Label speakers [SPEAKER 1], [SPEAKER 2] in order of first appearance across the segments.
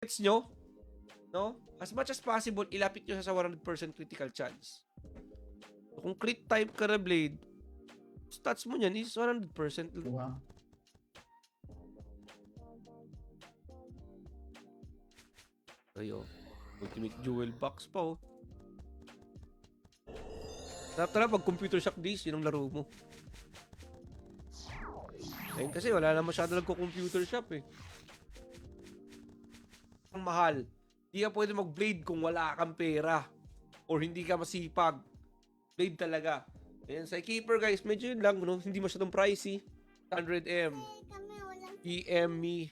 [SPEAKER 1] gets nyo? No? As much as possible, ilapit nyo sa 100% critical chance. So, kung crit type ka na blade, stats mo niyan is 100%.
[SPEAKER 2] Wow.
[SPEAKER 1] Ayo. Ultimate Jewel Box pa, oh. Sarap talaga pag computer shop days, yun ang laro mo. Ayun kasi wala na masyado nagko-computer shop eh. Ang mahal. Hindi ka pwede mag-blade kung wala kang pera. Or hindi ka masipag. Blade talaga. Ayan, sa keeper guys, medyo yun lang, no? Hindi masyadong pricey. 100M. PM me.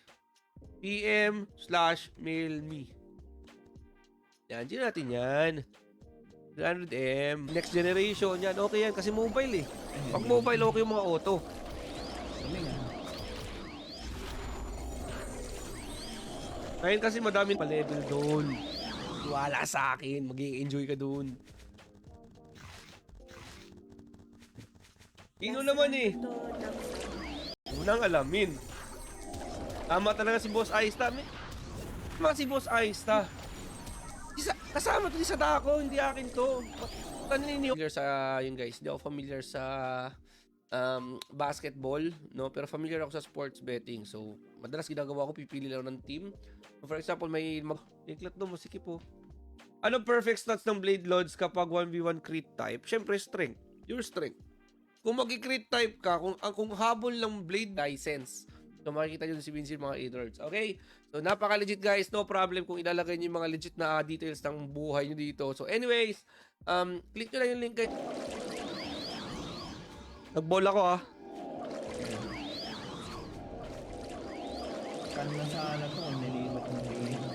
[SPEAKER 1] PM/mail me. Yan, dyan natin yan. 100M. Next generation yan. Okay yan kasi mobile eh. Pag mobile, okay yung mga auto. Ngayon kasi madaming pa-level doon. Wala sa akin. Mag-i-enjoy ka doon. Ino naman eh. Unang alamin. Tama talaga si Boss Aista. Tama si Boss Aista. Kasama to sa dako, hindi akin to. Familiar sa yun guys, hindi ako familiar sa basketball, no? Pero familiar ako sa sports betting. So, madalas ginagawa ko, pipili lang ng team. For example, may iklat doon, masikip po. Ano perfect stats ng Blade Lords kapag 1v1 crit type? Syempre, strength. Your strength. Kung mag-crit type ka, kung habol ng Blade license, so makikita nyo si Vincent mga A-Lords. Okay? So, napaka-legit guys. No problem kung ilalagay nyo yung mga legit na details ng buhay nyo dito. So, anyways, click nyo lang yung link kayo. Nag-ball ako ah.
[SPEAKER 2] Kan na sana to, nilipat ng game.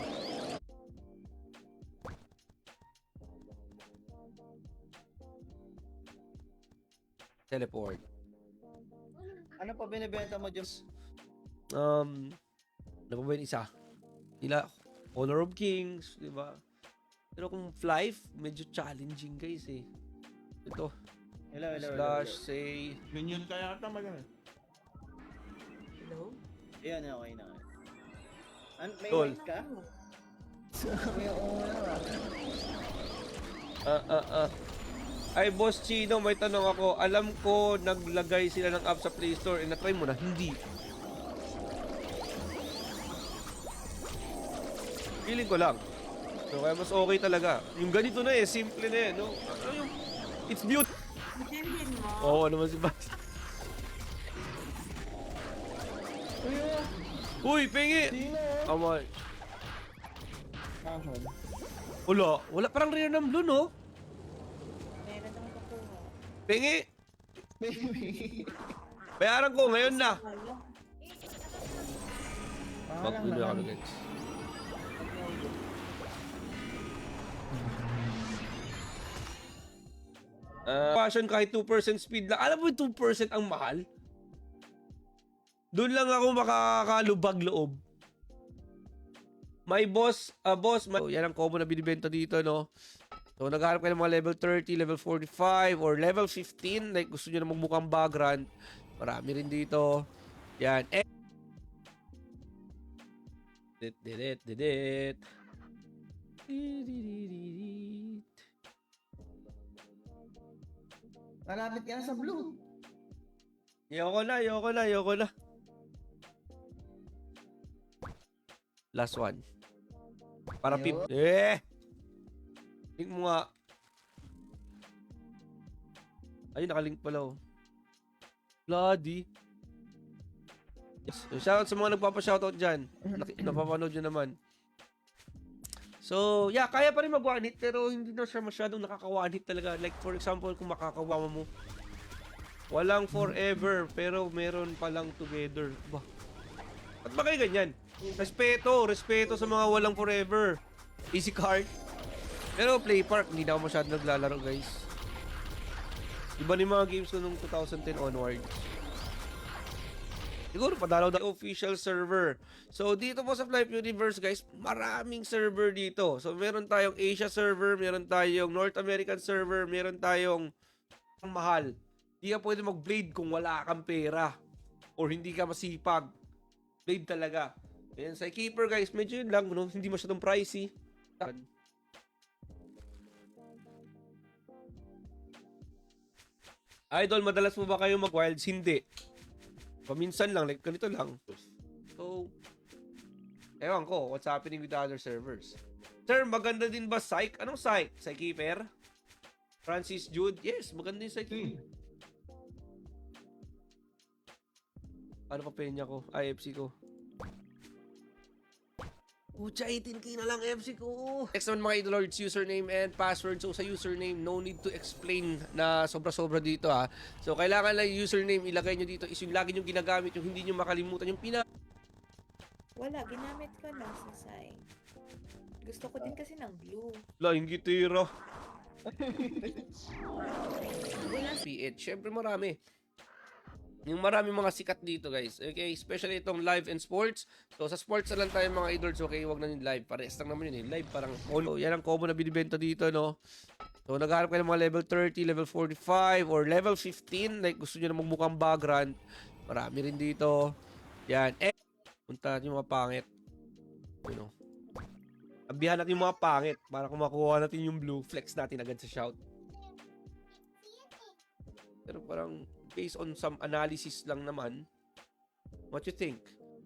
[SPEAKER 1] Teleport.
[SPEAKER 2] Ano pa binibenta mo dyan?
[SPEAKER 1] Ano pa ba yung isa? Honor of Kings, di ba? Pero kung Flife, medyo challenging guys eh. Ito.
[SPEAKER 2] Hello.
[SPEAKER 1] Slash, say.
[SPEAKER 3] Ganyan kaya ata magana.
[SPEAKER 4] Hello?
[SPEAKER 2] Ayan, okay na. May
[SPEAKER 1] Tol.
[SPEAKER 2] mic ka? May owner
[SPEAKER 1] Ay, Boss Chino, may tanong ako. Alam ko, naglagay sila ng app sa Play Store. Na-try mo na? Hindi. Feeling ko lang. So, kaya mas okay talaga. Yung ganito na eh, simple na eh, no? Ano yung... It's beautiful.
[SPEAKER 4] Bitin mo?
[SPEAKER 1] Oo, naman si Bas. Uy, pingi! Amay. Wala parang rare ng blue, no?
[SPEAKER 4] Meron akong kakuha.
[SPEAKER 1] Pingi! Bayaran ko, ngayon na.
[SPEAKER 4] Wala.
[SPEAKER 1] Mag-win ako na, guys. Passion kahit 2% speed lang. Alam mo yung 2% ang mahal? Doon lang ako makakalubag loob. My boss, yan ang combo na binibenta dito, no? So, naghahanap kayo ng mga level 30, level 45, or level 15. Like, gusto nyo na magmukhang background. Marami rin dito. Yan. Didit.
[SPEAKER 2] Malapit ka na sa blue.
[SPEAKER 1] Ayoko na. Last one. Para pip. Link mo nga. Ayun, nakalink pala oh. Bloody. Yes. So, shoutout sa mga nagpapa-shoutout dyan. Napapanood nyo naman. So, yeah, kaya pa rin mag-one hit pero hindi na siya masyadong nakaka-one hit talaga. Like, for example, kung makakawawa mo. Walang forever, pero meron palang together. Bah. Ba't ba kayo ganyan? Respeto sa mga walang forever. Easy card. Pero Play Park, hindi na ako masyadong naglalaro, guys. Iba ni mga games ko nung 2010 onwards. Siguro padalaw na official server. So dito po sa Flight Universe guys, maraming server dito. So meron tayong Asia server, meron tayong North American server, meron tayong mahal. Hindi ka pwede mag-blade kung wala kang pera or hindi ka masipag. Blade talaga. Ayan, sa keeper guys, medyo yun lang, no? Hindi masyadong pricey. Idol, madalas mo ba kayo mag-wilds? Hindi. Paminsan lang, like ganito lang. So, ewan ko, what's happening with the other servers? Sir, maganda din ba Psych? Anong Psych? Psykeeper? Francis Jude? Yes, maganda yung Psykeeper. Ano pa penya ko? FC ko. Pucha, 18k na lang FC ko. Next naman mga idolords, username and password. So sa username, no need to explain na sobra-sobra dito ha. So kailangan lang yung username, ilagay nyo dito is yung lagi nyo ginagamit, yung hindi nyo makalimutan, yung
[SPEAKER 4] Wala, ginamit ko na sa Sai. Gusto ko din kasi ng blue.
[SPEAKER 1] Laing gitira. PH, syempre marami. Yung maraming mga sikat dito guys. Okay, especially itong live and sports. So sa sports na lang tayo mga idols. Okay, wag na yung live. Pares lang naman yun eh. Live parang so, yan ang combo na binibenta dito, no? So naghahanap kayo ng mga level 30, level 45, or level 15. Like gusto nyo na magmukhang background. Marami rin dito. Yan. Punta natin yung mga pangit. You know. Abihan natin yung mga pangit para kung makuha natin yung blue, flex natin agad sa shout. Pero parang based on some analysis lang naman, what you think?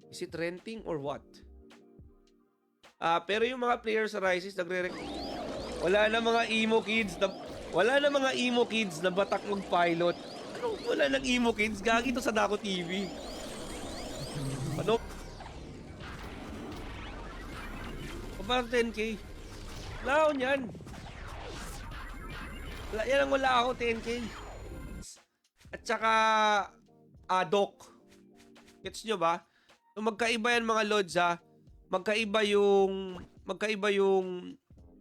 [SPEAKER 1] Is it renting or what? Pero yung mga players sa Rises wala na mga emo kids na batak mag-pilot. Ano, wala nang emo kids? Gagi to sa Dako TV. Ano? Parang 10k. Wala ako niyan. Yan ang wala ako, 10k. At saka, Doc. Gets nyo ba? So, magkaiba yan mga lods ha. Magkaiba yung,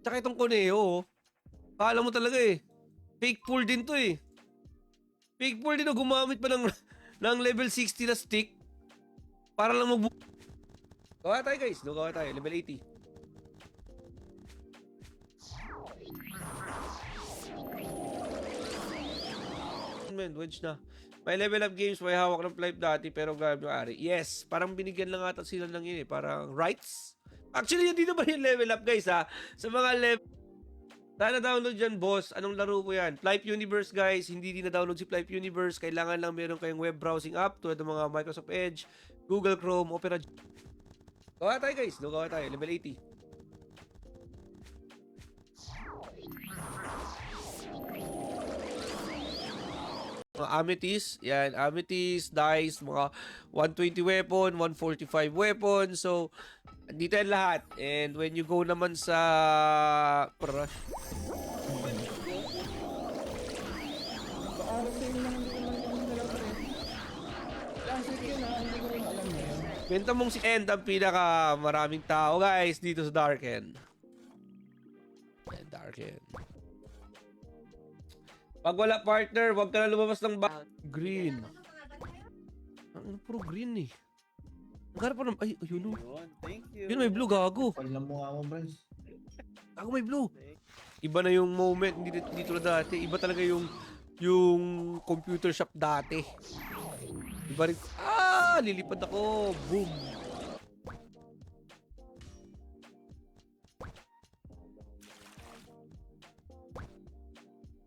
[SPEAKER 1] tsaka itong Kuneo. Kala mo talaga eh. Fake pull din to eh. Fake pull din o gumamit pa ng level 60 na stick. Para lang gawa tayo guys. Gawa tayo. Level 80. Man, wedge na. May level up games, may hawak ng pipe dati, pero grabe yung ari. Yes, parang binigyan lang ata sila ng yun eh. Parang rights. Actually, yun dito ba yung level up guys ha? Sa mga level... Sana download dyan boss. Anong laro po yan? Flipe Universe guys. Hindi din na-download si Flipe Universe. Kailangan lang meron kayong web browsing app tulad ng mga Microsoft Edge, Google Chrome, Opera. Gawa tayo guys. Gawa tayo. Level 80. Mga Amethyst, yan, Amethyst, Dice, mga 120 weapon, 145 weapon, so, dito yan lahat. And when you go naman sa Rush, benta mong si End ang pinaka maraming tao guys dito sa Darken. Darken. Pag wala partner, wag ka na lumabas ng green. Ang puro green eh. Nagharap pa naman. Ay, ayun o.
[SPEAKER 2] Thank you.
[SPEAKER 1] Yun, may blue, gago.
[SPEAKER 2] Palang mukha mo, Bryce.
[SPEAKER 1] Gago, may blue. Iba na yung moment, hindi tulad dati. Iba talaga yung computer shop dati. Iba rin. Lilipad ako. Boom.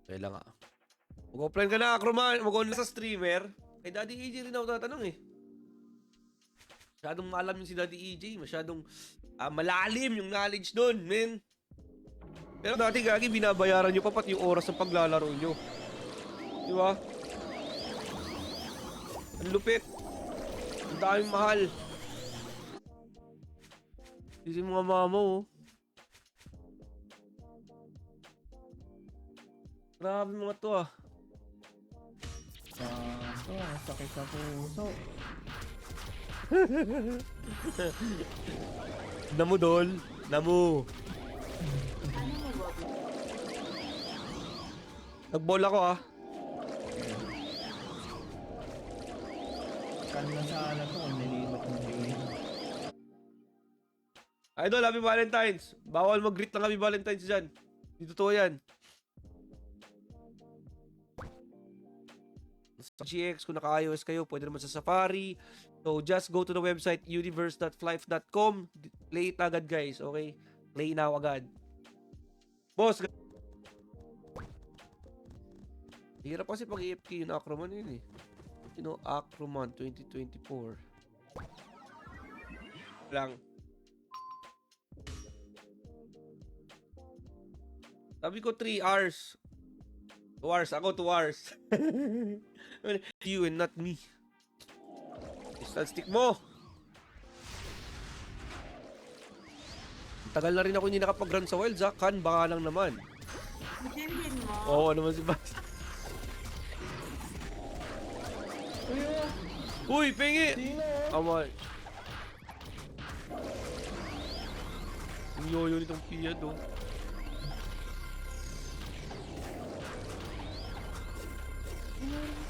[SPEAKER 1] Kaya lang mag-offline ka na, Acroman. Mag-online sa streamer. Kay Daddy EJ rin ako tatanong eh. Masyadong malam yung si Daddy EJ. Masyadong malalim yung knowledge doon, men. Pero dati gagi, binabayaran nyo pa pati yung oras ng paglalaro nyo. Di ba? Ang lupit. Ang daming mahal. Hindi mga mama oh. Grabe mga to ah.
[SPEAKER 2] Sakit sa puso.
[SPEAKER 1] Namu dol. Namu. Nag-ball ako ah.
[SPEAKER 2] Kanina sana to, nilipat ng bigay.
[SPEAKER 1] Idol, Happy Valentine's. Bawal mag-greet ng Happy Valentine's dyan. Di totoo yan. Sa GX, kung naka-iOS kayo, pwede naman sa Safari. So, So, just go to the website universe.flife.com. Play it agad, guys. Okay? Play now agad. Boss, hirap kasi pag AFK yung Acroman yun eh. Acroman 2024. Lang. Sabi ko 3 hours. 2 hours. Ako 2 hours. You and not me. Instant stick mo. Tagal na rin ako hindi nakapag-run sa Wilds ha. Kan, baka lang naman.
[SPEAKER 4] Bitin mo.
[SPEAKER 1] Oo naman si Bas. Uy, pingi!
[SPEAKER 2] Sino?
[SPEAKER 1] Amay. Ang yoyo nitong Pia do.
[SPEAKER 2] Sino?